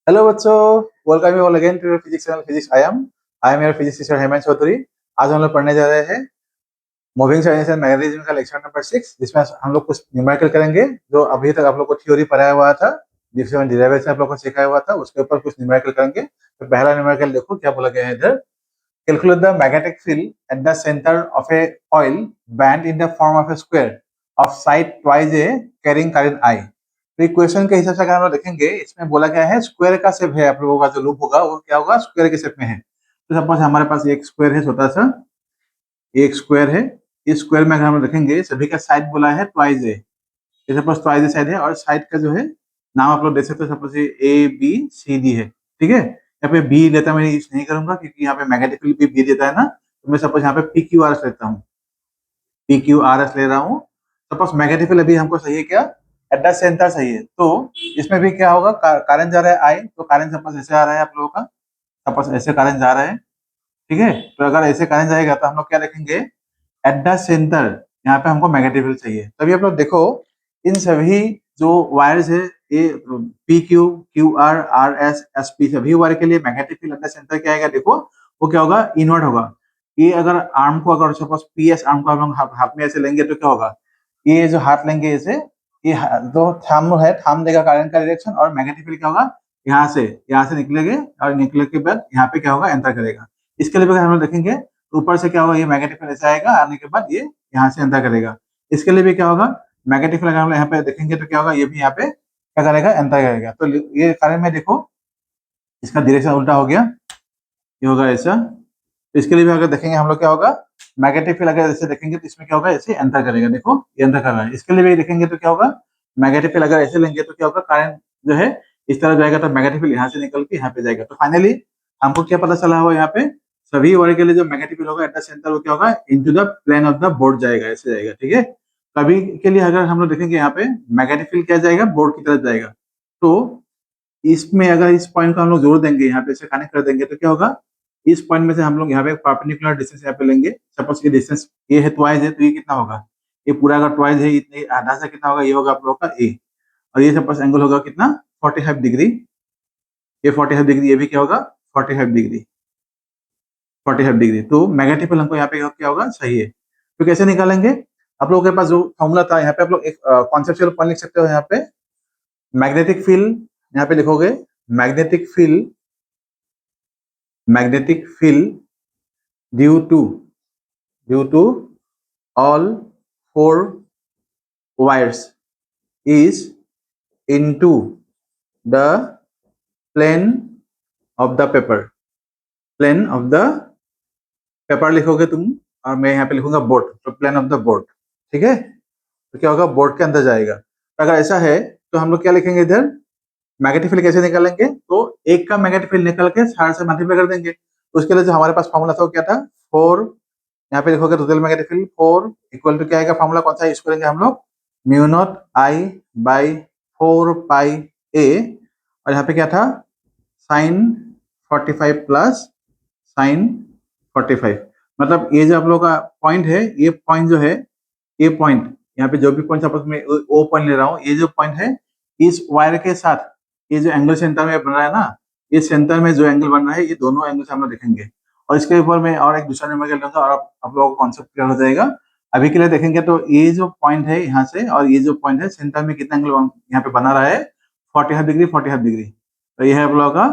Hello बच्चों, welcome you all again to your physics channel physics I am your physics teacher Hemant Chaudhary. आज हम लोग पढ़ने जा रहे हैं मूविंग साइंस एंड मैग्नेटिज्म का लेक्चर नंबर 6, जिसमें हम लोग कुछ न्यूमेरिकल करेंगे जो अभी तक आप लोग को थ्योरी पढ़ाया हुआ था, जिसमें डिराइवेशन आप लोग को सिखाया हुआ था, उसके ऊपर कुछ न्यूमेरिकल करेंगे। तो पहला न्यूमेरिकल देखो क्या बोला गया है इधर। Calculate the magnetic field eight the centre of A coil band in the form of A square of side twice A carrying current I. तो इक्वेशन के हिसाब से अगर हम लोग देखेंगे, इसमें बोला गया है स्क्वायर का शेप है, आप लोगों का जो लूप होगा वो क्या होगा, स्क्वायर के शेप में है। तो सपोज हमारे पास एक स्क्वायर है, छोटा सा एक स्क्वायर है। इस स्क्वायर में अगर हम लोग देखेंगे, सभी का साइड बोला है ट्वाइस ए। ये सपोज ट्वाइस ए साइड है और साइड का जो है नाम आप लोग दे सकते हो, सपोज ये ए बी सी डी है। ठीक है, यहाँ पे बी लेता मैं यूज नहीं करूंगा क्योंकि यहाँ पे मैग्नेटिक फील्ड भी बी देता है ना। तो मैं सपोज यहाँ पे पी क्यू आर एस लेता हूँ, पी क्यू आर एस ले रहा हूँ। सपोज मैग्नेटिक फील्ड अभी हमको सही है क्या, एट द सेंटर सही है। तो इसमें भी क्या होगा, करंट जा रहा है आई, तो करंट सपोज ऐसे आ रहा है आप लोगों का, सपोज ऐसे करंट जा रहा है। ठीक है, तो अगर ऐसे करंट जाएगा तो हम लोग क्या देखेंगे, एट द सेंटर यहाँ पे हमको मैग्नेटिक फील्ड चाहिए। तभी आप लोग देखो, इन सभी जो वायर्स है, ये P Q Q R R S S P, सभी वायर के लिए magnetic field eight the centre क्या आएगा, देखो वो क्या होगा, इनवर्ट होगा। ये अगर आर्म को, अगर सपोज पी एस आर्म को हम लोग हाथ में ऐसे लेंगे तो क्या होगा, ये जो हाथ लेंगे ऐसे, ये जो थंब है, थंब देगा करंट का डायरेक्शन, और मैग्नेटिक फील्ड क्या होगा, यहाँ से निकलेंगे और निकलने के बाद यहाँ पे क्या होगा, एंटर करेगा। इसके लिए भी हम लोग देखेंगे, ऊपर से क्या होगा, ये मैग्नेटिक फील्ड ऐसे आएगा, आने के बाद ये यहाँ से एंटर करेगा। इसके लिए भी क्या होगा, मैग्नेटिक फील्ड अगर हम यहाँ पे देखेंगे तो क्या होगा, ये भी यहाँ पे क्या करेगा, एंटर करेगा। तो ये कारण में देखो, इसका डायरेक्शन उल्टा हो गया, ये होगा ऐसा। तो इसके लिए भी अगर देखेंगे हम लोग क्या होगा, मैग्नेटिक फील्ड अगर ऐसे देखेंगे तो इसमें क्या होगा, ऐसे एंटर करेगा। देखो ये एंटर कर रहा है। इसके लिए भी देखेंगे तो क्या होगा, मैग्नेटिक फील्ड अगर ऐसे लेंगे तो क्या होगा, करंट जो है इस तरह जाएगा, तो मैग्नेटिक फील्ड यहाँ से निकल के यहाँ पे जाएगा। तो फाइनली हमको क्या पता चला हुआ, यहाँ पे सभी वायर के लिए जो मैग्नेटिक फील्ड होगा एट द सेंटर, वो क्या होगा, into the plane of the board जाएगा, ऐसे जाएगा। ठीक है, कभी के लिए अगर हम लोग देखेंगे यहाँ पे मैग्नेटिक फील्ड क्या जाएगा, बोर्ड की तरफ जाएगा। तो इसमें अगर इस पॉइंट को हम लोग जोड़ देंगे, यहाँ पे से कनेक्ट कर देंगे, तो क्या होगा, इस पॉइंट में से हम लोग यहाँ पे परपेंडिकुलर डिस्टेंस यहाँ पे लेंगे। सपोज ये डिस्टेंस ये है ट्वाइस है, तो ये कितना होगा, ये पूरा अगर ट्वाइस है, इतने आधा से कितना होगा, ये होगा आप लोग का ए। और ये सपोज एंगल होगा कितना, 45 डिग्री। ये 45 डिग्री, ये भी क्या होगा, 45 डिग्री, 45 डिग्री। तो मैग्नेटिक फील्ड हमको यहाँ पे क्या होगा, सही है। तो कैसे निकालेंगे, आप लोगों के पास जो फॉर्मूला था, यहाँ पे आप लोग एक कॉन्सेप्चुअल पॉइंट लिख सकते हो। यहाँ पे मैग्नेटिक फील्ड, यहाँ पे लिखोगे magnetic field, magnetic field due to all four wires is into the plane of the paper, plane of the paper लिखोगे तुम, और मैं यहाँ पे लिखूंगा बोर्ड, तो प्लेन ऑफ द बोर्ड। ठीक है, तो क्या होगा, बोर्ड के अंदर जाएगा। तो अगर ऐसा है तो हम लोग क्या लिखेंगे इधर, मैग्नेटिक फील्ड कैसे निकालेंगे, तो एक का मैग्नेटिक फील्ड निकल के 4 से मल्टीप्लाई कर देंगे। तो उसके लिए जो हमारे पास फॉर्मूला था वो क्या था, 4, यहाँ पे लिखोगे total magnetic field 4 equal to क्या आएगा, फॉर्मूला कौन सा यूज करेंगे हम लोग, mu naught I by 4 pi a. और यहाँ पे क्या था, साइन 45 प्लस साइन 45। मतलब ये जो आप लोग का पॉइंट है, ये पॉइंट जो है, ये पॉइंट यहाँ पे जो भी पॉइंट सपोज मैं ओ पॉइंट ले रहा हूँ, ये जो पॉइंट है इस वायर के साथ, ये जो एंगल सेंटर में बन रहा है ना, इस सेंटर में जो एंगल बन रहा है, ये दोनों एंगल से हम लोग देखेंगे। और इसके ऊपर मैं और एक दूसरा नंबर लूंगा और आप लोगों को कॉन्सेप्ट क्लियर हो जाएगा। अभी के लिए देखेंगे तो ये जो पॉइंट है यहाँ से और ये जो पॉइंट है, सेंटर में कितना एंगल यहाँ पे बना रहा है, 45 डिग्री 45 डिग्री। तो ये है आप लोगों का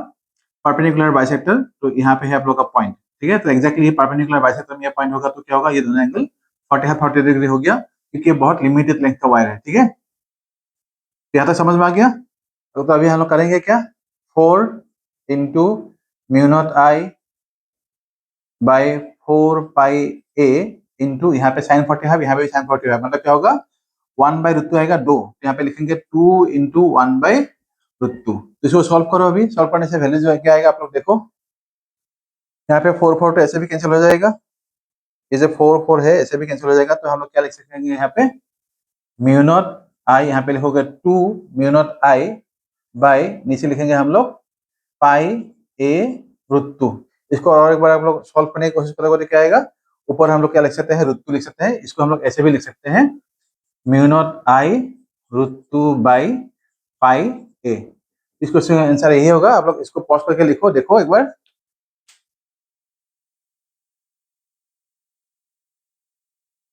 परपेंडिकुलर बाइसेक्टर। तो यहाँ पे है आप लोग का पॉइंट। ठीक है, तो एक्जैक्टली ये परपेंडिकुलर बाइसेक्टर में ये पॉइंट होगा, तो क्या होगा, ये दोनों एंगल 45 डिग्री हो गया, क्योंकि ये बहुत लिमिटेड लेंथ का वायर है। ठीक है, यहाँ तक समझ में आ गया। तो अभी हम लोग करेंगे क्या, 4 into mu naught I by 4 pi A into यहाँ पे साइन 45, यहाँ पे भी साइन 45, मतलब क्या होगा, 1 बाई √2 आएगा 2। यहाँ पे लिखेंगे 2 इंटू 1 बाई √2। तो इसको सॉल्व करो। अभी सॉल्व करने से वैल्यू जो है क्या आएगा, आप लोग देखो, यहाँ पे 4 4 तो ऐसे भी कैंसिल हो जाएगा, ये जो 4 4 है ऐसे भी कैंसिल हो जाएगा। तो हम लोग क्या लिख सकते हैं यहाँ पे, म्यू नॉट आई, यहाँ पे लिखोगे 2 म्यू नॉट आई बाई, नीचे लिखेंगे हम लोग पाई ए √2। इसको और एक बार आप लोग सॉल्व करने की कोशिश करोगे तो क्या आएगा, ऊपर हम लोग क्या लिख सकते हैं, √2 लिख सकते हैं। इसको हम लोग ऐसे भी लिख सकते हैं, mu naught I √2 by pi A. इस क्वेश्चन का आंसर यही होगा। आप लोग इसको पॉज करके लिखो, देखो एक बार।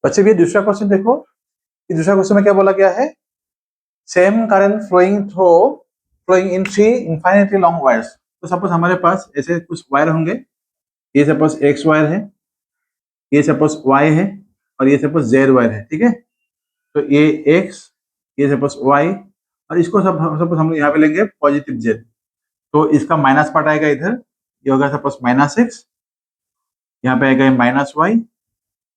बच्चे भी दूसरा क्वेश्चन देखो, कि दूसरा क्वेश्चन में क्या बोला गया है। Same current flowing in three infinitely long wires. तो सपोज हमारे पास ऐसे कुछ वायर होंगे, ये सपोज एक्स वायर है, ये सपोज वाई है, और ये सपोज जेड वायर है, ठीक है। तो ये एक्स, ये सपोज वाई, और इसको सब सपोज हम यहाँ पे लेंगे पॉजिटिव जेड। तो इसका माइनस पार्ट आएगा इधर, ये होगा सपोज माइनस एक्स, यहाँ पे आएगा माइनस वाई,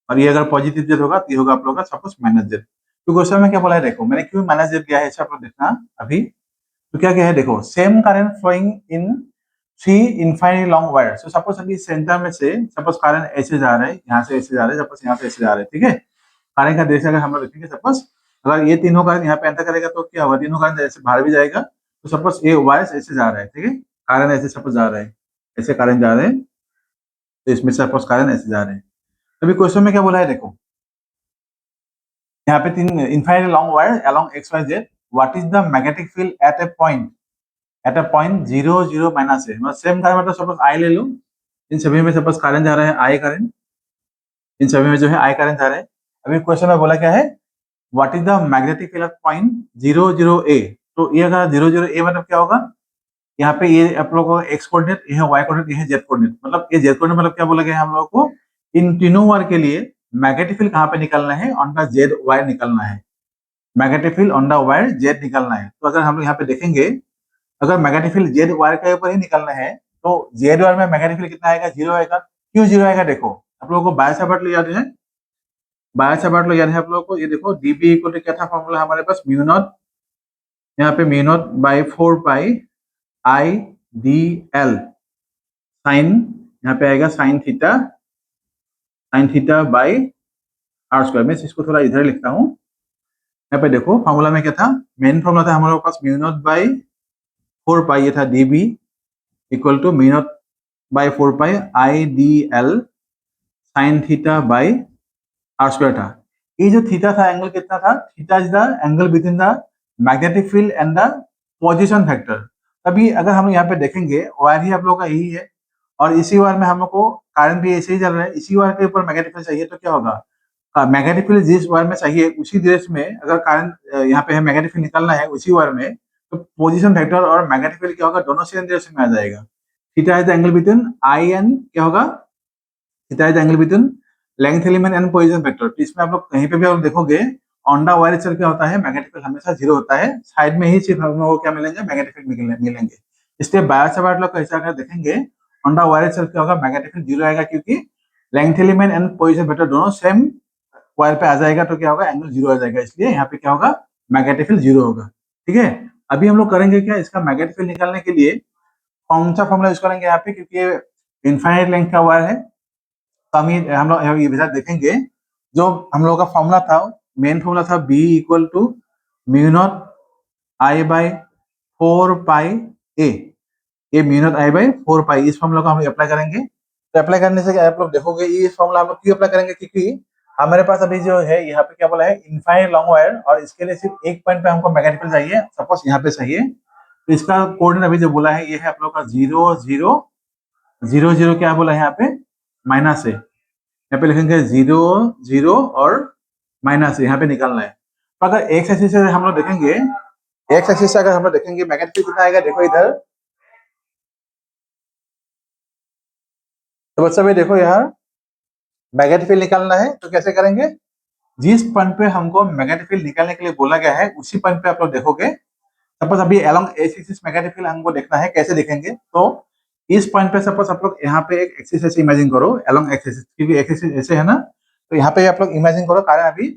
और ये अगर पॉजिटिव जेड होगा तो ये होगा आप लोगों का सपोज माइनस जेड। तो क्वेश्चन में क्या बोला है, देखो मैंने क्यों माइनस जेड दिया है ऐसे आप लोग देखना अभी। तो क्या क्या है देखो, same current flowing in three infinite long wire. So suppose अभी सेंटर में से सपोज करंट ऐसे जा रहा है, यहाँ से ऐसे जा रहा है, सपोज यहाँ से ऐसे जा रहा है, ठीक है। करंट का डायरेक्शन अगर हम लोग देखेंगे, सपोज अगर ये तीनों करंट यहाँ पे एंटर करेगा तो क्या होगा, तीनों करंट ऐसे बाहर भी जाएगा। तो सपोज ये वायर ऐसे जा रहा है, ठीक है, करंट ऐसे सपोज जा रहा है, ऐसे करंट जा रहे हैं, तो इसमें सपोज करंट ऐसे जा रहे हैं। अभी क्वेश्चन में क्या बोला है देखो, यहाँ पे तीन infinite long wire along x y z, what is the magnetic field at a point 0 0 minus है। मतलब सेम करंट, मतलब सपोज आई ले लो, इन सभी में सपोज करंट जा रहा है आई करंट, इन सभी में जो है आई करंट जा रहा है। अभी क्वेश्चन में बोला क्या है, what is the magnetic field at point 0 0 ए। तो ये अगर 0 0 ए मतलब क्या होगा, यहाँ पे ये आप लोगों को एक्स कोऑर्डिनेट, ये है वाई कोऑर्डिनेट, ये है जेड कोऑर्डिनेट। मतलब ये जेड कोऑर्डिनेट मतलब क्या बोला गया है हम लोगों को, इन तीनों वायर के लिए मैग्नेटिक फील्ड कहाँ पे निकलना है, ऑन द जेड वायर निकलना है। Magnetic field on the wire Z निकलना है। तो अगर हम लोग यहाँ पे देखेंगे, अगर मैग्नेटिक फील्ड जेड वायर के ऊपर ही निकलना है, तो जेड वायर में मैग्नेटिक फील्ड कितना आएगा, जीरो आएगा। क्यों जीरो आएगा देखो, आप लोगों को बायो सावर्ट लॉ याद है, बायो सावर्ट लॉ याद है आप लोगों को। ये देखो डीबी इक्वल टू क्या था फॉर्मूला हमारे पास, म्यू नॉट, यहाँ पे mu naught by 4 pi I d l sine, यहाँ पे आएगा sine theta by r square. मैं इसको थोड़ा इधर लिखता हूँ। यहाँ पे देखो फॉर्मूला में क्या था, मेन फॉर्मूला था हमारे पास म्यू नॉट बाई 4 पाई, ये था dB equal to mu naught by 4 pi I d l sine theta by r square था। ये जो थीटा था, एंगल कितना था, theta is the angle between the magnetic field and the position factor. अभी अगर हम यहाँ पे देखेंगे, वायर ही आप लोग का यही है, और इसी वायर में हम लोग को करंट भी ऐसे ही चल रहा है, इसी वायर के ऊपर मैग्नेटिक फील्ड चाहिए, तो क्या होगा, मैग्नेटिक फील्ड जिस वायर में चाहिए उसी डायरेक्शन में अगर करंट यहाँ पे है, मैग्नेटिक फील्ड निकलना है उसी वायर में, तो पोजीशन फैक्टर और मैग्नेटिक फील्ड क्या होगा, दोनों सेम डायरेक्शन में आ जाएगा। Theta is the angle between I and क्या होगा, theta is the angle between length element and position factor. तो इसमें आप लोग कहीं पे भी आप देखोगे, ऑन द वायर चल क्या होता है, मैग्नेटिक फील्ड हमेशा जीरो होता है, साइड में ही सिर्फ हम लोगों को क्या मिलेंगे, मैग्नेटिक फील्ड मिलेंगे। इसलिए बायो सावर्ट लॉ कैसे अगर देखेंगे, ऑन द वायर चल क्या होगा, मैग्नेटिक फील्ड जीरो आएगा, क्योंकि length element and position factor दोनों सेम वायर पे आ जाएगा, तो क्या होगा, एंगल जीरो आ जाएगा, इसलिए यहाँ पे क्या होगा, मैग्नेटिक फील्ड जीरो होगा। ठीक है, अभी हम लोग करेंगे क्या, इसका मैग्नेटिक फील्ड निकालने के लिए कौन सा फॉर्मूला यूज करेंगे यहाँ पे, क्योंकि ये इनफाइनाइट लेंथ का वायर है। तो हम लोग ये विचार देखेंगे, जो हम लोग का फॉर्मूला था, मेन फॉर्मूला था B equal to mu naught I by 4 pi a, ये mu naught I by 4 pi, इस फॉर्मूला को हम अप्लाई करेंगे। तो अप्लाई करने से आप लोग देखोगे, ये फॉर्मूला हम लोग क्यों अप्लाई करेंगे, क्योंकि हमारे पास अभी जो है यहाँ पे क्या बोला है, इनफाइनाइट लॉन्ग वायर, और इसके लिए सिर्फ एक पॉइंट पे हमको मैग्नेटिक फील्ड चाहिए, सपोज यहाँ पे चाहिए। तो इसका कोऑर्डिनेट अभी जो बोला है, ये है आप लोग का 0 0 0 0, क्या बोला है यहाँ पे, माइनस है। यहाँ पे लिखेंगे 0 0 और माइनस, यहाँ पे निकालना है। तो अगर एक्स एक्सिस से हम लोग देखेंगे, एक्स एक्सिस से अगर हम लोग देखेंगे मैग्नेटिक फील्ड कितना आएगा, देखो इधर। तो बच्चा भाई देखो यहाँ मैग्नेटिक फील्ड निकालना है, तो कैसे करेंगे, जिस पॉइंट पे हमको मैग्नेटिक फील्ड निकालने के लिए बोला गया है, उसी पॉइंट पे आप लोग देखोगे। सपोज अभी along x axis magnetic field हमको देखना है, कैसे देखेंगे, तो इस पॉइंट पे सपोज आप लोग यहाँ पे एक एक्सिस ऐसे इमेजिन करो, अलोंग एक्स एक्सिस, क्योंकि एक्स एक्सिस ऐसे है ना, तो यहाँ पे आप लोग इमेजिन करो कारण अभी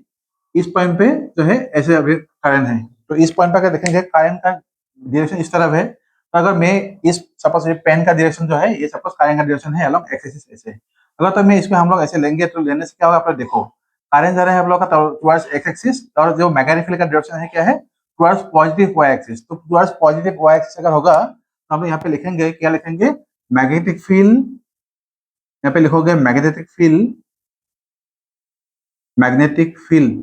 इस पॉइंट पे जो है ऐसे अभी कारण है। तो इस पॉइंट पे अगर देखेंगे कारण का डायरेक्शन इस तरफ है, तो अगर मैं इस सपोज ये पेन का डायरेक्शन जो है, ये सपोज कारण का डायरेक्शन है अलोंग एक्स एक्सिस ऐसे, अगर तो मैं इसमें हम लोग ऐसे लेंगे, तो लेने से क्या होगा, आप लोग देखो कारण जा रहा है हम लोग का टुवर्ड्स एक्स एक्सिस, और जो मैग्नेटिक फील्ड का डायरेक्शन है क्या है, टुवर्ड्स पॉजिटिव वाई एक्सिस। तो टुवर्ड्स पॉजिटिव वाई एक्सिस अगर होगा, तो हम यहाँ पे लिखेंगे, क्या लिखेंगे, मैग्नेटिक फील्ड, यहाँ पे लिखोगे magnetic field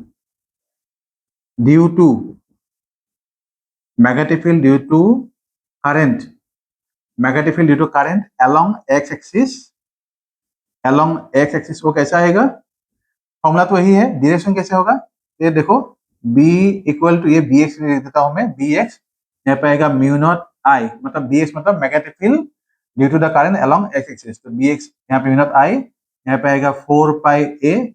due to magnetic field due to current, magnetic field due to current along x axis वो कैसा आएगा? फॉर्मूला तो यही है, डायरेक्शन कैसे होगा? ये देखो B इक्वल टू, ये बी एक्स लिख देता हूं मैं, बी एक्स यहाँ पे आएगा म्यू नॉट आई, मतलब बी एक्स मतलब magnetic field due to the current along x axis, तो बी एक्स यहाँ पे म्यू नॉट आई, यहाँ पे आएगा 4 पाई ए,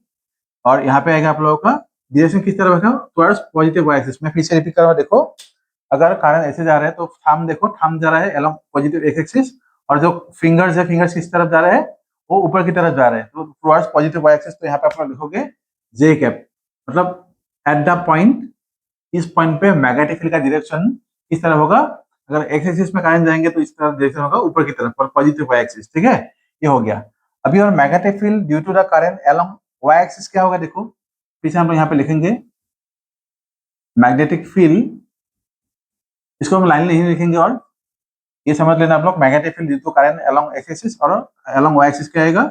और यहाँ पे आएगा आप लोगों का डायरेक्शन किस तरफ है? Towards positive y axis. मैं फिर से रिपीट कर रहा हूं, देखो अगर करंट ऐसे जा रहा है तो थंब देखो, थंब जा रहा है अलोंग पॉजिटिव एक्स एक्सिस, और जो फिंगर्स है, फिंगर्स किस तरफ जा रहे हैं? वो ऊपर की तरफ जा रहे हैं, तो टुवर्ड्स पॉजिटिव वाई एक्सिस। तो यहाँ पे आप लोग लिखोगे जे कैप, मतलब एट द पॉइंट, इस पॉइंट पे मैग्नेटिक फील्ड का डायरेक्शन किस तरफ होगा? अगर एक्स एक्सिस में करंट जाएंगे तो इस तरफ डायरेक्शन होगा, ऊपर की तरफ, और पॉजिटिव वाई एक्सिस, ठीक है, ये हो गया। अभी और magnetic field due to the current along y axis क्या होगा? देखो फिर से हम लोग यहाँ पे लिखेंगे मैग्नेटिक फील्ड, इसको हम लाइन नहीं लिखेंगे, और ये समझ लेना आप लोग, magnetic field due to current along x axis और अलोंग वाई एक्सिस क्या आएगा?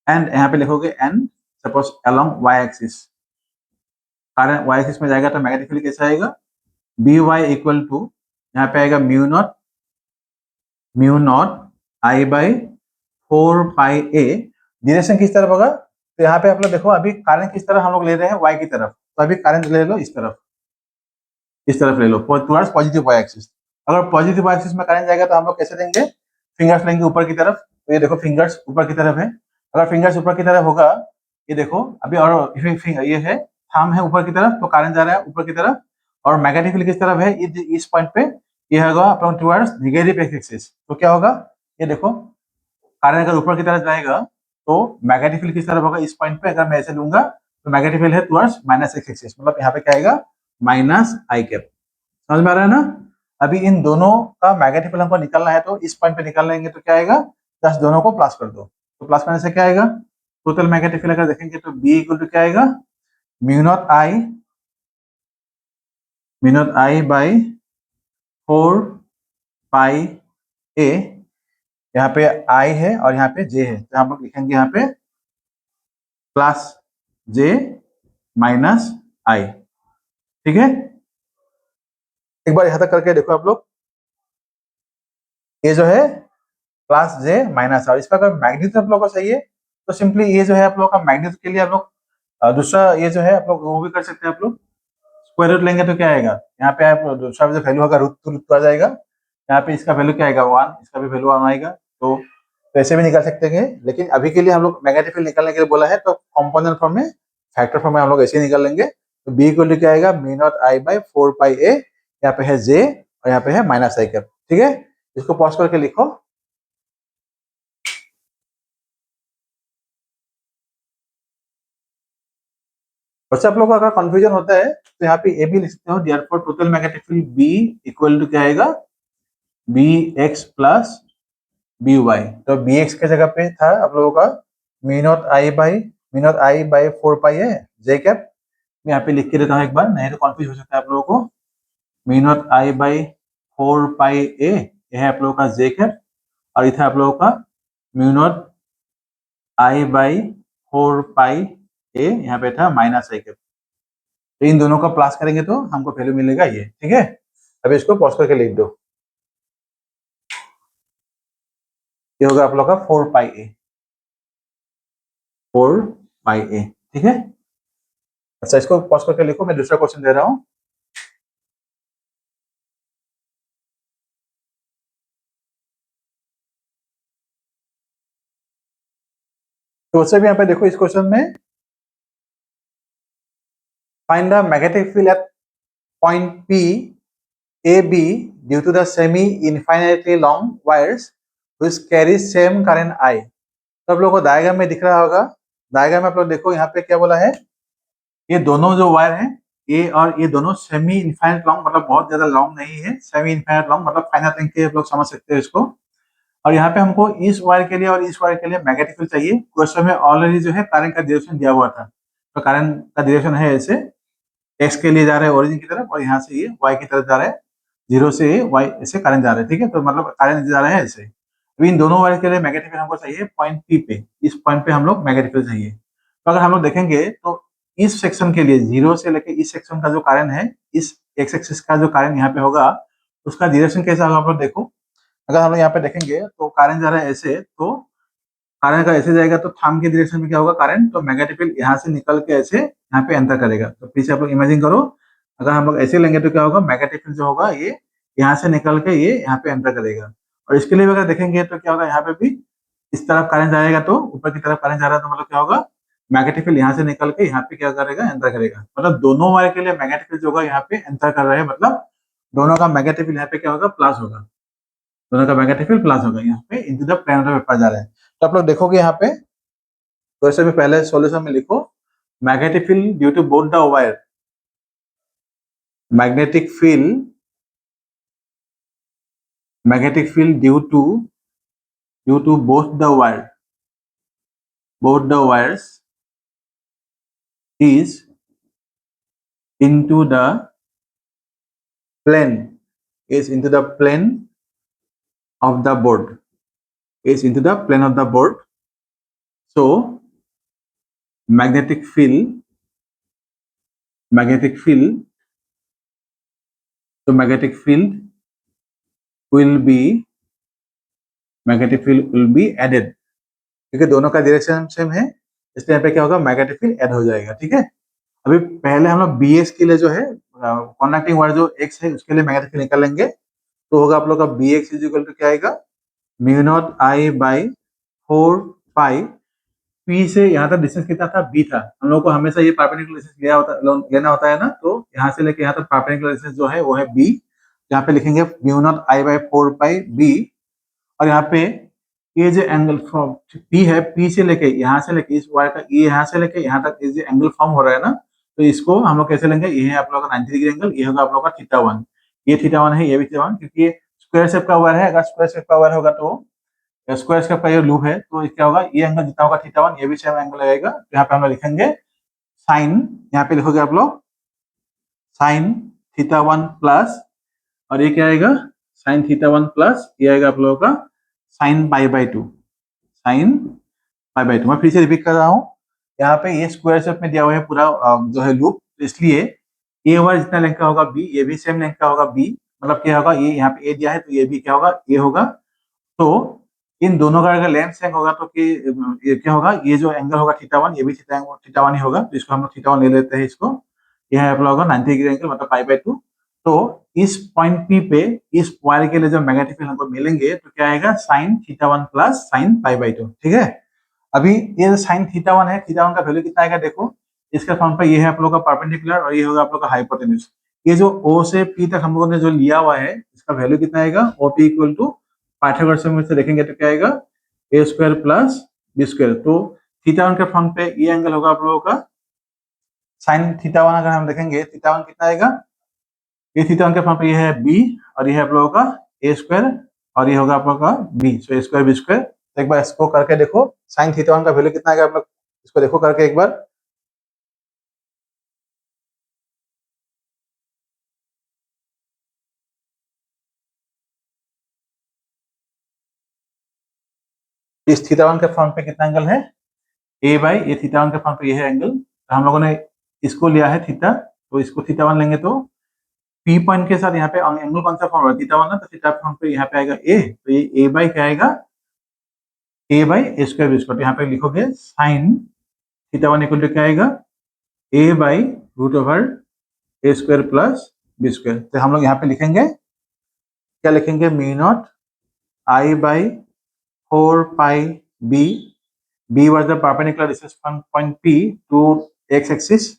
एंड यहाँ पे लिखोगे and suppose along y axis, current y axis में जाएगा तो मैग्नेटिक फील्ड कैसा आएगा? बी वाई इक्वल टू, यहाँ पे आएगा mu naught I by 4 pi A. Direction किस तरफ होगा? तो यहाँ पे आप लोग देखो, अभी करंट किस तरफ हम लोग ले रहे हैं? वाई की तरफ, तो अभी करंट ले लो इस तरफ ले लो, टुवर्ड्स पॉजिटिव वाई एक्सिस। अगर पॉजिटिव वाई एक्सिस में करंट जाएगा तो हम लोग कैसे देंगे? फिंगर्स लेंगे ऊपर की तरफ, तो ये देखो फिंगर्स ऊपर की तरफ है। अगर फिंगर्स ऊपर की तरफ होगा, ये देखो अभी, और ये है थंब है ऊपर की तरफ, तो करंट जा रहा है ऊपर की तरफ, और मैग्नेटिक फील्ड किस तरफ है? इस पॉइंट पे ये होगा अपना टुवर्ड्स नेगेटिव एक्स एक्सिस। तो क्या होगा? ये देखो करंट अगर ऊपर की तरफ जाएगा तो मैग्नेटिक फील्ड किस तरफ होगा? इस पॉइंट पे अगर मैं ऐसे लूंगा तो मैग्नेटिक फील्ड है टुवर्ड्स माइनस एक्स एक्सिस, मतलब यहाँ पे क्या आएगा? माइनस आई कैप। समझ में आ रहा है ना? अभी इन दोनों का मैग्नेटिक फील्ड हमको निकालना है, तो इस पॉइंट पे निकाल लेंगे तो क्या आएगा? जस्ट दोनों को प्लस कर दो, तो प्लस करने से क्या आएगा? टोटल मैग्नेटिक फील्ड अगर देखेंगे तो बी इक्वल टू क्या आएगा? Mu naught I by 4 pi ए, यहाँ पे आई है और यहाँ पे जे है, तो हम लोग लिखेंगे यहाँ पे प्लस जे माइनस आई, ठीक है। एक बार यहाँ तक करके देखो आप लोग, ये जो है प्लस जे माइनस, और इसका अगर मैग्नीट्यूड आप लोग को चाहिए तो सिंपली ये जो है आप लोग का मैग्नीट्यूड के लिए आप लोग दूसरा ये जो है आप लोग वो भी कर सकते हैं, आप लोग स्क्वायर रूट लेंगे तो क्या आएगा? यहाँ पे आप दूसरा जो वैल्यू होगा रूट आ जाएगा, यहाँ पे इसका वैल्यू क्या आएगा? 1, इसका भी वैल्यू 1 आएगा, तो ऐसे भी निकाल सकते हैं। लेकिन अभी के लिए हम लोग मैग्नेटिक फील्ड निकालने के लिए बोला है, तो कंपोनेंट फॉर्म में, फैक्टर फॉर्म में हम लोग ऐसे ही निकाल लेंगे। तो बी इक्वल क्या आएगा? Mu naught I by 4 pi ए, यहाँ पे है जे और यहाँ पे है माइनस आई कैप, ठीक है। इसको पॉज करके लिखो। वैसे आप लोग को अगर कंफ्यूजन होता है तो यहाँ पे ए भी लिख सकते हो, therefore total magnetic field B equal to क्या आएगा? B x plus B y. तो बी एक्स के जगह पे था आप लोगों का mu naught I by 4 pi है जे कैप। मैं यहाँ पे लिख के देता हूँ एक बार, नहीं तो कंफ्यूज हो सकता है आप लोगों को। Mu naught I by 4 pi ए, यह है आप लोगों का जे कैप, और इधर आप लोगों का mu naught I by 4 pi ए, यहाँ पे था माइनस आई कैप। तो इन दोनों का प्लस करेंगे तो हमको वैल्यू मिलेगा ये, ठीक है। अभी इसको पॉज करके लिख दो, ये होगा आप लोग का 4 पाई ए, 4 पाई ए, ठीक है। अच्छा, इसको पॉज करके लिखो, मैं दूसरा क्वेश्चन दे रहा हूँ। तो उससे भी यहाँ पे देखो, इस क्वेश्चन में find the magnetic field at point P a B due to the semi infinitely long wires which carry same current I. तो आप लोगों को डायग्राम में दिख रहा होगा, डायग्राम में आप लोग देखो यहाँ पे क्या बोला है, ये दोनों जो वायर हैं, ये और ये दोनों सेमी इनफाइनाइट लॉन्ग, मतलब बहुत ज्यादा लॉन्ग नहीं है, सेमी इनफाइनाइट लॉन्ग मतलब फाइनाइट लेंथ के आप लोग समझ सकते हैं इसको। और यहाँ पे हमको इस वायर के लिए और इस वायर के लिए मैग्नेटिक फील्ड चाहिए। क्वेश्चन में ऑलरेडी जो है करंट का डायरेक्शन दिया हुआ था, तो करंट का डायरेक्शन है ऐसे, एक्स के लिए जा रहा है ओरिजिन की तरफ, और यहाँ से ये वाई की तरफ जा रहा है, जीरो से वाई ऐसे करंट जा रहा है, ठीक है। तो मतलब करंट जा रहा है ऐसे। अभी इन दोनों वायर के लिए मैग्नेटिक फील्ड हमको चाहिए पॉइंट पी पे, इस पॉइंट पे हम लोग मैग्नेटिक फील्ड चाहिए। तो अगर हम लोग देखेंगे तो इस सेक्शन के लिए जीरो से लेके इस सेक्शन का जो कारण है, इस एक्स एक्सिस का जो कारण यहाँ पे होगा, उसका डायरेक्शन कैसा होगा आप लोग देखो। अगर हम लोग यहाँ पे देखेंगे तो करंट जा रहा है ऐसे, तो करंट अगर ऐसे जाएगा तो थंब के डायरेक्शन में क्या होगा करंट, तो मैग्नेटिक फील्ड यहाँ से निकल के ऐसे यहाँ पे एंटर करेगा। तो पीछे आप लोग इमेजिन करो, अगर हम लोग ऐसे लेंगे तो क्या होगा, मैग्नेटिक फील्ड जो होगा ये यहाँ से निकल के ये यहाँ पे एंटर करेगा। और इसके लिए भी अगर देखेंगे तो क्या होगा, यहाँ पे भी इस तरफ करंट जाएगा, तो ऊपर की तरफ करंट जा रहा है, तो मतलब क्या होगा, मैग्नेटिक फील्ड यहाँ से निकल के यहाँ पे क्या करेगा, एंटर करेगा। मतलब दोनों वायर के लिए मैग्नेटिक फील्ड जो होगा यहाँ पे एंटर कर रहा है, मतलब दोनों का मैग्नेटिक फील्ड यहाँ पे क्या होगा, प्लस होगा। दोनों का मैग्नेटिक फील्ड प्लस होगा, यहाँ पे into the plane of the paper जा रहा है। तो आप लोग देखोगे यहाँ पे क्वेश्चन में पहले सॉल्यूशन में लिखो, magnetic field due to both the wire, magnetic field, magnetic field due to both the wires is into the plane, is into the plane of the board, is into the plane of the board. So magnetic field, magnetic field, so magnetic field will be, magnetic field will be added, क्योंकि दोनों का direction same है, इसलिए यहाँ पे क्या होगा, magnetic field add हो जाएगा। ठीक है, अभी पहले हम लोग बी एक्स के लिए जो है कॉन्डक्टिंग वायर जो एक्स है उसके लिए मैग्नेटिक फील्ड निकाल लेंगे। तो होगा आप लोग का B x is equal to क्या आएगा, mu naught I by 4 pi, P से यहाँ तक डिस्टेंस कितना था, बी था। हम लोग को हमेशा ये परपेंडिकुलर डिस्टेंस लेना होता है ना, तो यहाँ से लेके यहाँ तक परपेंडिकुलर डिस्टेंस जो है वो है बी। यहाँ पे लिखेंगे mu naught I by 4 pi B, और यहाँ पे ये जो एंगल पी है, पी से लेके यहाँ से लेके इस वायर का ये यहाँ से लेके यहाँ तक ये जो एंगल फॉर्म हो रहा है ना, तो इसको हम लोग कैसे लेंगे, ये है आप लोग का 90 डिग्री एंगल, ये होगा आप लोग का थीटा 1, ये थीटा 1 है, ये भी थीटा 1, क्योंकि ये स्क्वायर शेप का वायर है। अगर स्क्वायर शेप का वायर होगा तो स्क्वायर शेप का ये लूप है, तो क्या होगा, ये एंगल जितना होगा थीटा 1, ये भी सेम एंगल लगेगा। तो यहाँ पे हम लोग लिखेंगे साइन, यहाँ पे लिखोगे आप लोग साइन थीटा 1 प्लस, और ये क्या आएगा, साइन थीटा 1 प्लस ये आएगा आप लोगों का sine pi by 2, sine pi by 2। मैं फिर से रिपीट कर रहा हूँ, यहाँ पे ये स्क्वायर शेप में दिया हुआ है पूरा जो है लूप, इसलिए ए वायर जितना लेंथ का होगा बी, ये भी सेम लेंथ का होगा बी। मतलब क्या होगा, ये यहाँ पे ए दिया है तो ये भी क्या होगा, ए होगा। तो इन दोनों का अगर लेंथ सेम होगा तो ये क्या होगा, ये जो एंगल होगा थीटा 1, ये भी थीटा 1 ही होगा, तो इसको हम लोग थीटा 1 ले लेते हैं। इसको यह है आप लोगों का 90 डिग्री एंगल, मतलब पाई बाई 2। तो इस पॉइंट पी पे इस वायर के लिए जो मैग्नेटिक फील्ड हमको मिलेंगे तो क्या आएगा, sine theta 1 plus sine pi by 2। ठीक है, अभी ये जो साइन थीटा 1 है, थीटा 1 का वैल्यू कितना आएगा देखो, इसका फॉर्म पर ये है आप लोग का परपेंडिकुलर और ये होगा आप लोग का हाइपोटेन्यूज। ये जो ओ से पी तक हम लोगों ने जो लिया हुआ है इसका वैल्यू कितना आएगा, O P equal to Pythagoras से देखेंगे तो क्या आएगा, A square plus B square. तो थीटा 1 के फॉर्म पे ये एंगल होगा आप लोगों का साइन थीटा 1, अगर हम देखेंगे थीटा 1 कितना आएगा, ये थीटा 1 के फॉर्म पे ये है बी, और ये है आप लोगों का ए स्क्वायर, और ये होगा आप लोगों का बी, सो ए स्क्वायर बी स्क्वायर। तो एक बार इसको करके देखो, साइन थीटा 1 का वैल्यू कितना आएगा, आप लोग इसको देखो करके एक बार। इस थीटा 1 के फॉर्म पे कितना एंगल है, ए बाई, ये थीटा 1 के फॉर्म पे ये है एंगल, तो हम लोगों ने इसको लिया है थीटा, तो इसको थीटा 1 लेंगे तो पी पॉइंट के साथ यहाँ पे एंगल कौन सा फॉर्म होगा, थीटा 1 ना, तो थीटा फॉर्म पे यहाँ पे आएगा ए, तो ये ए बाई क्या आएगा, A by A square B square. यहाँ पे लिखोगे साइन थीटा 1 इक्वल टू क्या आएगा, A by root over A square plus B square. तो हम लोग यहाँ पे लिखेंगे क्या लिखेंगे, mu naught I by 4 pi B, B was the perpendicular distance from point P to X axis,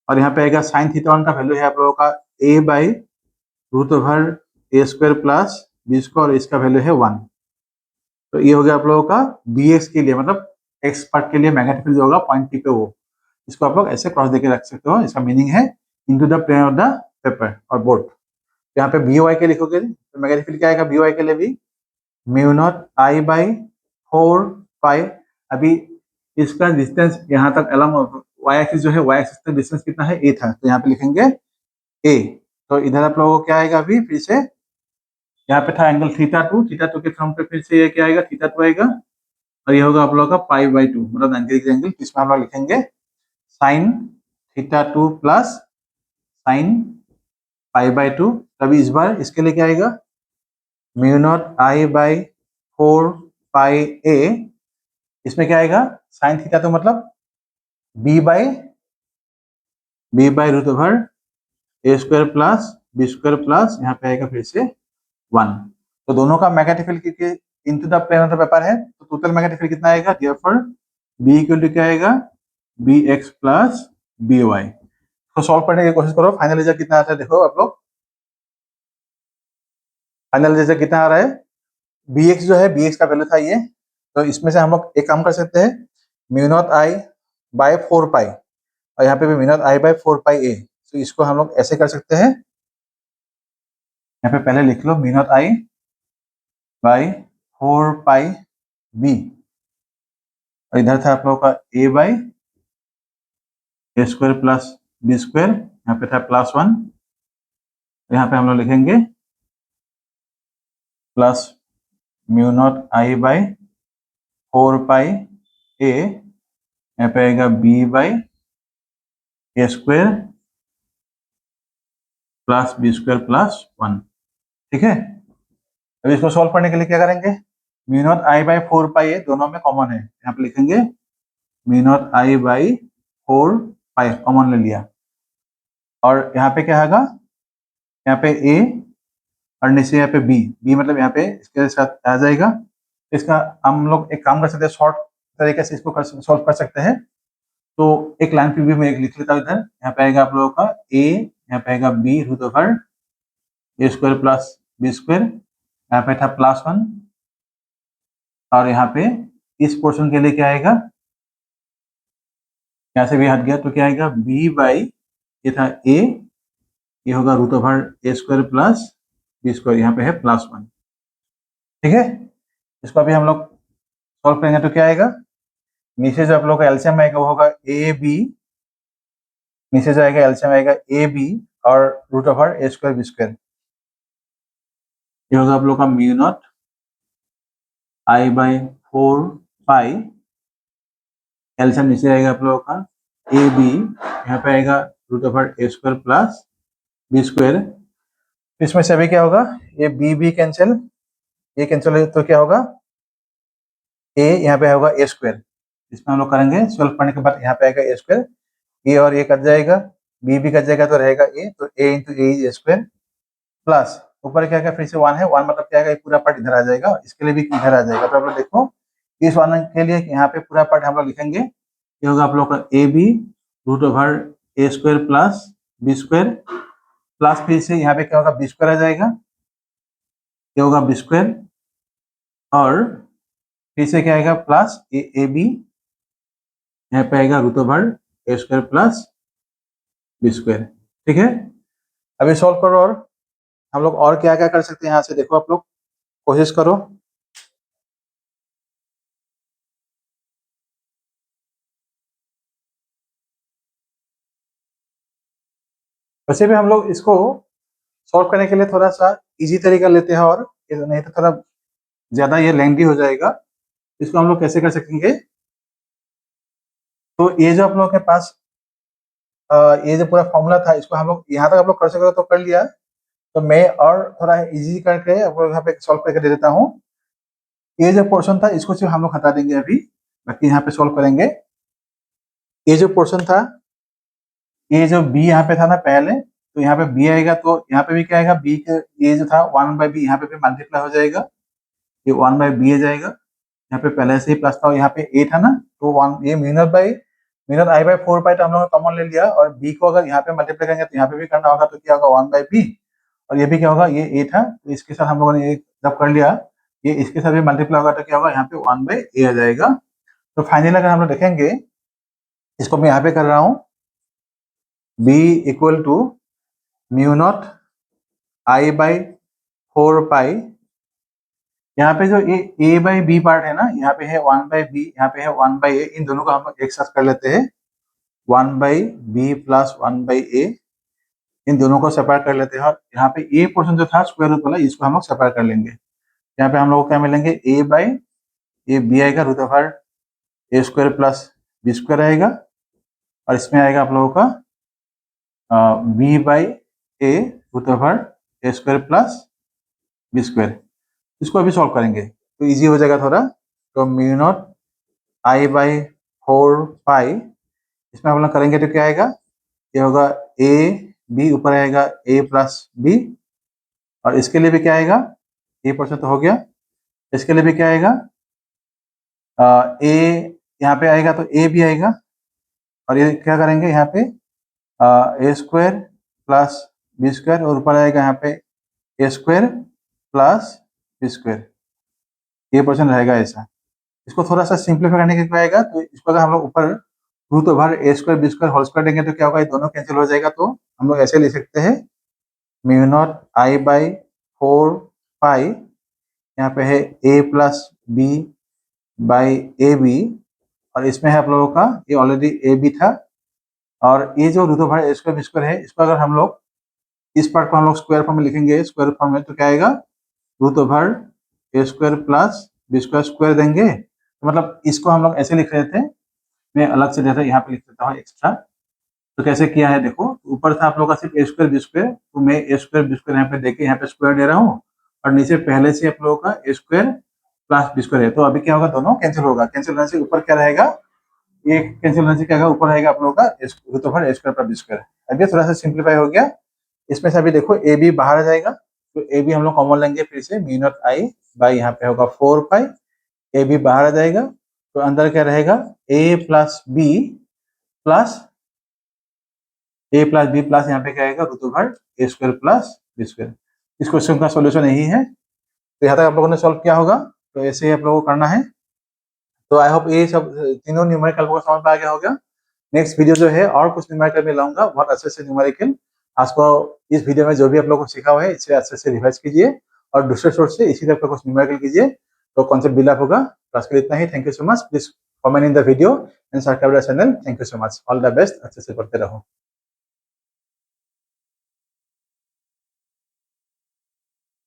और यहाँ पे आएगा साइन थीटा 1 का वैल्यू है आप लोगों का A by root over A square plus B square, और इसका वैल्यू है 1। तो ये हो गया आप लोगों का बी एक्स के लिए, मतलब एक्स पार्ट के लिए मैग्नेटिक फील्ड होगा पॉइंट पी पे, वो इसको आप लोग ऐसे क्रॉस देके रख सकते हो। इसका मीनिंग है into the plane of the paper और बोर्ड। यहाँ पे बी वाई के लिखोगे तो मैग्नेटिक फील्ड क्या आएगा, बी वाई के लिए भी म्यू नॉट आई बाई 4 पाई। अभी इसका डिस्टेंस यहाँ तक अलॉन्ग वाई एक्सिस जो है, वाई एक्सिस तक डिस्टेंस कितना है, ए था, तो यहाँ पे लिखेंगे ए। तो इधर आप लोगों को क्या आएगा, अभी फिर से यहाँ पे था एंगल थीटा 2 के फॉर्म पे फिर से ये क्या आएगा, थीटा 2 आएगा, और ये होगा आप लोगों का पाई बाई 2, मतलब 90 डिग्री एंगल। इसमें हम लोग लिखेंगे साइन थीटा 2 प्लस साइन π/2। तभी इस बार इसके लिए क्या आएगा, म्यू नॉट I/4 π a। इसमें क्या आएगा, साइन थीटा तो मतलब b/√a² प्लस b² प्लस यहाँ पे आएगा फिर से 1। तो दोनों का मैग्नेटिक फील्ड क्योंकि into the plane of the paper है, तो टोटल मैग्नेटिक फील्ड कितना आएगा, देयरफॉर b इक्वल टू क्या आएगा, bx प्लस by। तो सॉल्व करने की कोशिश करो, फाइनल रिजल्ट कितना आता है देखो आप लोग। फाइनल रिजल्ट कितना आ रहा है, bx जो है, bx का वैल्यू था ये, तो इसमें से हम लोग एक काम कर सकते हैं, म्यू नॉट I/4 पाई, और यहाँ पे भी mu nought I/4 pi a। तो इसको हम लोग ऐसे कर सकते हैं, यहाँ पे पहले लिख लो म्यू नॉट I/4 पाई b, और इधर था आप लोगों का a/a² प्लस b², यहाँ पे था +1, यहाँ पे हम लोग लिखेंगे plus mu nought I/4 pi a, यहाँ पे आएगा b/a² प्लस b² प्लस 1। ठीक है, अब इसको सॉल्व करने के लिए क्या करेंगे, mu nought I/4 pi a दोनों में कॉमन है, यहाँ पे लिखेंगे mu nought I/4 pi common ले लिया, और यहाँ पे क्या होगा, यहाँ पे a और नीचे यहाँ पे b मतलब यहाँ पे इसके साथ आ जाएगा। इसका हम लोग एक काम कर सकते हैं, शॉर्ट तरीके से इसको सॉल्व कर सकते हैं। तो एक लाइन पे भी मैं एक लिख लेता हूँ इधर, यहाँ पे आएगा आप लोगों का a, यहाँ पे आएगा b√a² प्लस b², यहाँ पे था +1, और यहाँ पे इस पोर्शन के लिए क्या आएगा, यहाँ से भी हट गया तो क्या आएगा b/, ये था a, ये होगा √a² प्लस b², यहाँ पे है +1। ठीक है, इसको अभी हम लोग सॉल्व करेंगे तो क्या आएगा, नीचे जो आप लोग का एलसीएम आएगा वो होगा ab, नीचे जो आएगा एलसीएम आएगा ab और √a² b², ये होगा आप लोग का म्यू नॉट I/4 पाई, एलसीएम नीचे आएगा आप लोगों का ab, यहाँ पे आएगा √a² प्लस b²। इसमें से अभी क्या होगा, ये b कैंसिल, ये कैंसिल तो क्या होगा, a यहाँ पे होगा a², इसमें हम लोग करेंगे सॉल्व करने के बाद, यहाँ पे आएगा a², ए और ए कट जाएगा, बी भी कट जाएगा तो रहेगा ए, तो ए इंटू ए² प्लस ऊपर क्या क्या फिर से 1 है, 1 मतलब क्या है, पूरा पार्ट इधर आ जाएगा, इसके लिए भी इधर आ जाएगा। तो आप लोग देखो इस 1 के लिए यहाँ पे पूरा पार्ट हम लोग लिखेंगे, ये होगा आप लोग का ab√a² प्लस b² प्लस फिर से यहाँ पे क्या होगा, b² आ जाएगा, ये होगा b², और फिर से क्या आएगा प्लस ab, यहाँ पे आएगा √a² प्लस b²। ठीक है, अभी सॉल्व करो, और हम लोग और क्या क्या कर सकते हैं यहाँ से देखो, आप लोग कोशिश करो। वैसे भी हम लोग इसको सॉल्व करने के लिए थोड़ा सा इजी तरीका लेते हैं, और नहीं तो थोड़ा ज्यादा ये लेंथी हो जाएगा। इसको हम लोग कैसे कर सकेंगे, तो ये जो आप लोगों के पास ये जो पूरा फॉर्मूला था, इसको हम लोग यहाँ तक आप लोग कर सके तो कर लिया, तो मैं और थोड़ा इजी करके आप लोग यहाँ पे सॉल्व करके दे देता हूँ। ये जो पोर्शन था इसको सिर्फ हम लोग हटा देंगे अभी, बाकी यहाँ पे सॉल्व करेंगे। ये जो पोर्शन था, ये जो b यहाँ पे था ना पहले, तो यहाँ पे b आएगा, तो यहाँ पे भी क्या आएगा, b के ये जो था 1/b यहाँ पे भी मल्टीप्लाई हो जाएगा, ये 1/b आ जाएगा। यहाँ पे पहले से ही प्लस था, यहाँ पे a था ना, तो 1 ये म्यू नॉट I/4 पाई तो हम लोग कॉमन ले लिया, और b को अगर यहाँ पे मल्टीप्लाई करेंगे तो यहाँ पे भी करना होगा, तो क्या होगा 1/b, और ये भी क्या होगा, ये a था, तो इसके साथ हम लोगों ने ये जब कर लिया, ये इसके साथ भी मल्टीप्लाई होगा, तो क्या होगा यहाँ पे 1/a आ जाएगा। तो फाइनली अगर हम लोग देखेंगे, इसको मैं यहाँ पे कर रहा हूँ, b equal to mu nought I/4 pi, यहाँ पे जो a/b पार्ट है ना, यहाँ पे है 1/b, यहाँ पे है 1/a, इन दोनों को हम एक साथ कर लेते हैं, 1/b प्लस 1/a, इन दोनों को सेपरेट कर लेते हैं, और यहाँ पे a पोर्शन जो था स्क्वायर रूट वाला, इसको हम लोग सेपरेट कर लेंगे। यहाँ पे हम लोग को क्या मिलेंगे, a/b आएगा √a² प्लस b² आएगा, और इसमें आएगा आप लोगों का b/a root over A square plus B square. इसको अभी सॉल्व करेंगे तो इजी हो जाएगा थोड़ा। तो म्यू नॉट आई बाई 4 पाई, इसमें हम लोग करेंगे तो क्या आएगा, ये होगा ए बी, ऊपर आएगा ए प्लस बी, और इसके लिए भी क्या आएगा, ए परसेंट तो हो गया, इसके लिए भी क्या आएगा, ए यहाँ पे आएगा तो ए भी आएगा, और ये क्या करेंगे यहाँ पे ए स्क्वायर प्लस बी स्क्वायर, और ऊपर आएगा यहाँ पे ए स्क्वायर प्लस बी स्क्वायर, ये परसेंट रहेगा ऐसा। इसको थोड़ा सा सिंप्लीफाई करने के क्या आएगा, तो इसको अगर हम लोग ऊपर root over A square B square whole square देंगे तो क्या होगा, ये दोनों कैंसिल हो जाएगा। तो हम लोग ऐसे लिख सकते हैं mu naught I by 4 pi, यहाँ पे है A plus B by A B, और इसमें है आप लोगों का ये ऑलरेडी ए बी था, और ये जो root over A square B square है, इसको अगर हम लोग इस पार्ट को हम लोग स्क्वायर फॉर्म में लिखेंगे, स्क्वायर फॉर्म में, तो क्या आएगा, root over A square plus B square square देंगे। तो मतलब इसको हम लोग ऐसे लिख रहे थे, मैं अलग से देता यहाँ पे लिख देता हूँ एक्स्ट्रा। तो कैसे किया है देखो, ऊपर था आप लोगों का सिर्फ ए स्क्वायर बी स्क्वायर, तो मैं ए स्क्वायर बी स्क्वायर यहाँ पे देके यहाँ पे स्क्वायर दे रहा हूँ, और नीचे पहले से आप लोगों का ए स्क्वायर प्लस बी स्क्वायर है। तो अभी क्या होगा, दोनों कैंसिल होगा, कैंसिल होने से ऊपर क्या रहेगा, ये कैंसिल होने से क्या होगा, ऊपर रहेगा आप लोगों का root over A square plus B square. अभी थोड़ा सा सिंप्लीफाई हो गया। इसमें से अभी देखो ए बी बाहर आ जाएगा, तो ए बी हम लोग कॉमन लेंगे फिर से, म्यू नॉट आई बाई यहाँ पे होगा 4 पाई, ए बी बाहर आ जाएगा, तो अंदर क्या रहेगा, ए प्लस बी प्लस यहाँ पे क्या आएगा, root over A square plus B square. इस क्वेश्चन का सॉल्यूशन यही है। तो यहाँ तक आप लोगों ने सॉल्व किया होगा, तो ऐसे ही आप लोगों को करना है। तो आई होप ये सब तीनों न्यूमेरिकल को समझ में आ गया होगा। नेक्स्ट वीडियो जो है और कुछ न्यूमेरिकल में लाऊंगा, बहुत अच्छे से न्यूमेरिकल। आपको इस वीडियो में जो भी आप लोगों को सीखा हुआ है, इसे अच्छे से रिवाइज कीजिए, और दूसरे सोर्स से इसी तरह का कुछ न्यूमेरिकल कीजिए, तो कॉन्सेप्ट बिल्ड अप होगा। तो आज के लिए इतना ही। Thank you so much. Please comment in the video and subscribe the channel. Thank you so much. All the best. अच्छे से पढ़ते रहो।